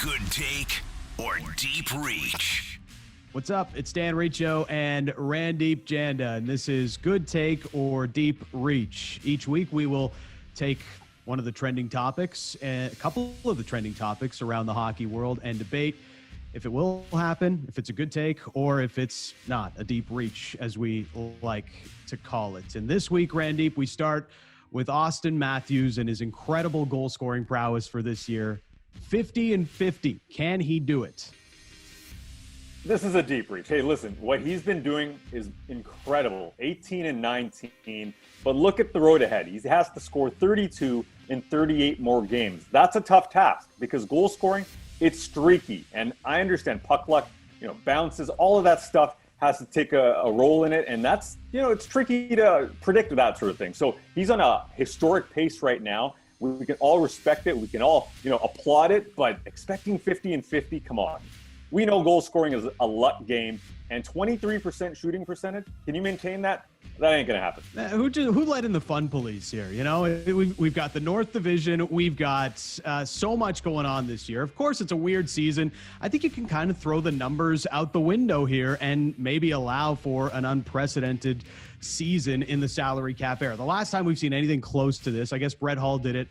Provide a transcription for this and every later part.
Good take or deep reach? What's up? It's Dan Riccio and Randip Janda, and this is Good Take or Deep Reach. Each week we will take one of the trending topics, a couple of the trending topics around the hockey world, and debate if it will happen, if it's a good take, or if it's not a deep reach, as we like to call it. And this week, Randip, we start with Auston Matthews and his incredible goal-scoring prowess for this year. 50-50. Can he do it? This is a deep reach. Hey, listen, what he's been doing is incredible. 18-19, but look at the road ahead. He has to score 32 in 38 more games. That's a tough task because goal scoring, it's streaky. And I understand puck luck, bounces, all of that stuff has to take a role in it. And that's, it's tricky to predict that sort of thing. So he's on a historic pace right now. We can all respect it. We can all, applaud it. But expecting 50-50, come on. We know goal scoring is a luck game, and 23% shooting percentage. Can you maintain that? That ain't gonna happen. Who let in the fun police here? We've got the North Division. We've got so much going on this year. Of course, it's a weird season. I think you can kind of throw the numbers out the window here and maybe allow for an unprecedented season in the salary cap era. The last time we've seen anything close to this, I guess Brett Hull did it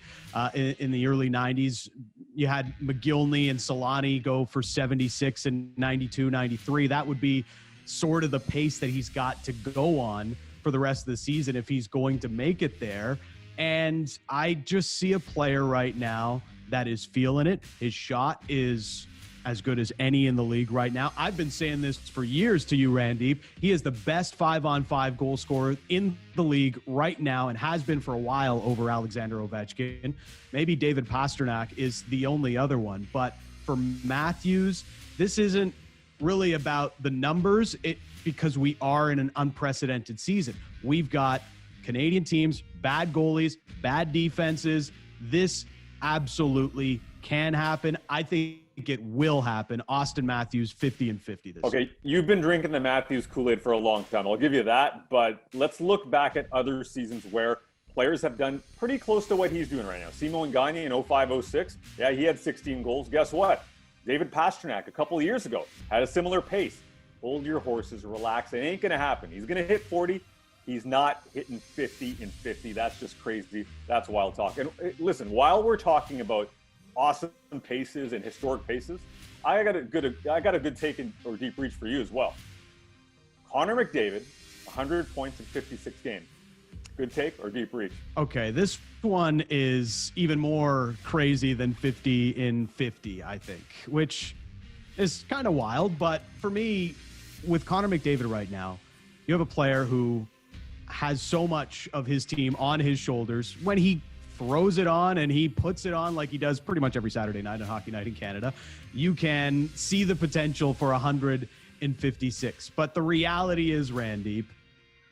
in the early 90s. You had McGillney and Solani go for 76 and 92, 93. That would be sort of the pace that he's got to go on for the rest of the season if he's going to make it there. And I just see a player right now that is feeling it. His shot is as good as any in the league right now. I've been saying this for years to you, Randip. He is the best 5-on-5 goal scorer in the league right now and has been for a while over Alexander Ovechkin. Maybe David Pastrnak is the only other one. But for Matthews, this isn't really about the numbers because we are in an unprecedented season. We've got Canadian teams, bad goalies, bad defenses. This absolutely can happen. I think it will happen. Auston Matthews, 50-50 this Okay, you've been drinking the Matthews Kool-Aid for a long time. I'll give you that. But let's look back at other seasons where players have done pretty close to what he's doing right now. Simon Gagne in 05-06, yeah, he had 16 goals. Guess what? David Pastrnak a couple of years ago had a similar pace. Hold your horses, relax. It ain't going to happen. He's going to hit 40. He's not hitting 50-50. That's just crazy. That's wild talk. And listen, while we're talking about awesome paces and historic paces, I got a good take or deep reach for you as well. Connor McDavid, 100 points in 56 games. Good take or deep reach? Okay, this one is even more crazy than 50-50, I think, which is kind of wild. But for me, with Connor McDavid right now, you have a player who has so much of his team on his shoulders. When he throws it on and he puts it on like he does pretty much every Saturday night on Hockey Night in Canada, you can see the potential for 156. But the reality is, Randip,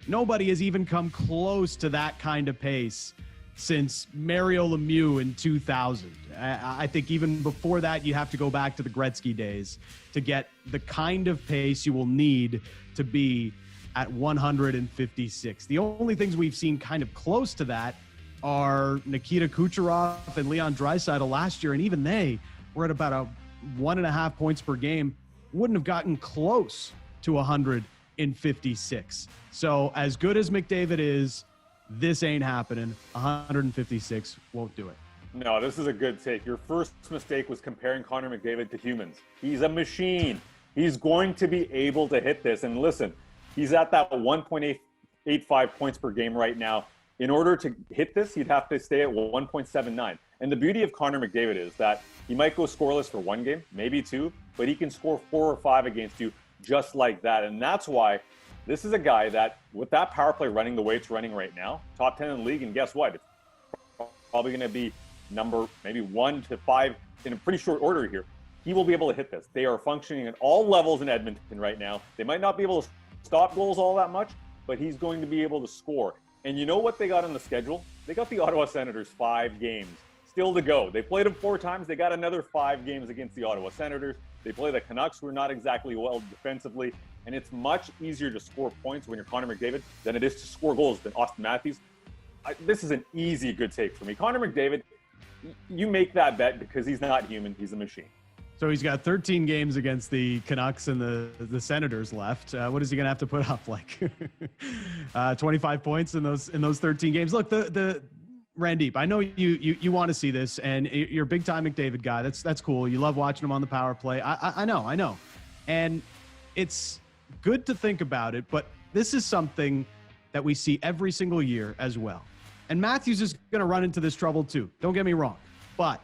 nobody has even come close to that kind of pace since Mario Lemieux in 2000. I think even before that, you have to go back to the Gretzky days to get the kind of pace you will need to be at 156. The only things we've seen kind of close to that are Nikita Kucherov and Leon Draisaitl last year, and even they were at about a 1.5 points per game. Wouldn't have gotten close to 156. So as good as McDavid is, this ain't happening. 156 won't do it. No, this is a good take. Your first mistake was comparing Connor McDavid to humans. He's a machine. He's going to be able to hit this. And listen, he's at that 1.85 points per game right now. In order to hit this, he'd have to stay at 1.79. And the beauty of Connor McDavid is that he might go scoreless for one game, maybe two, but he can score 4 or 5 against you just like that. And that's why this is a guy that, with that power play running the way it's running right now, top 10 in the league, and guess what? It's probably going to be number maybe 1 to 5 in a pretty short order here. He will be able to hit this. They are functioning at all levels in Edmonton right now. They might not be able to stop goals all that much, but he's going to be able to score. And you know what they got on the schedule? They got the Ottawa Senators 5 games still to go. They played them 4 times. They got another 5 games against the Ottawa Senators. They play the Canucks, who are not exactly well defensively. And it's much easier to score points when you're Connor McDavid than it is to score goals than Auston Matthews. This is an easy good take for me. Connor McDavid, you make that bet because he's not human. He's a machine. So he's got 13 games against the Canucks and the Senators left. What is he going to have to put up? Like 25 points in those 13 games. Look, the Randip, I know you want to see this, and you're a big time McDavid guy. That's cool. You love watching him on the power play. I know. And it's good to think about it, but this is something that we see every single year as well. And Matthews is going to run into this trouble too. Don't get me wrong. But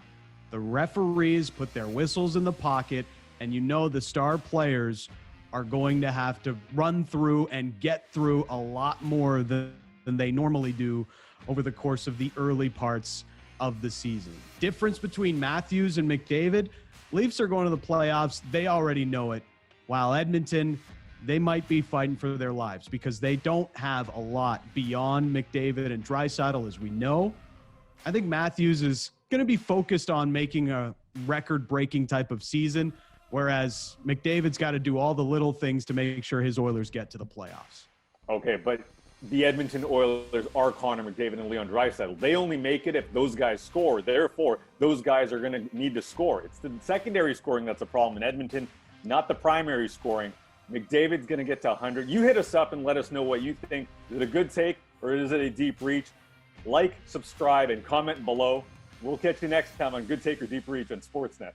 the referees put their whistles in the pocket, and the star players are going to have to run through and get through a lot more than they normally do over the course of the early parts of the season. Difference between Matthews and McDavid, Leafs are going to the playoffs. They already know it. While Edmonton, they might be fighting for their lives because they don't have a lot beyond McDavid and Draisaitl, as we know. I think Matthews is going to be focused on making a record-breaking type of season, whereas McDavid's got to do all the little things to make sure his Oilers get to the playoffs. Okay, but the Edmonton Oilers are Connor McDavid and Leon Draisaitl. They only make it if those guys score. Therefore, those guys are going to need to score. It's the secondary scoring that's a problem in Edmonton, not the primary scoring. McDavid's going to get to 100. You hit us up and let us know what you think. Is it a good take or is it a deep reach? Like, subscribe, and comment below. We'll catch you next time on Good Take or Deep Reach on Sportsnet.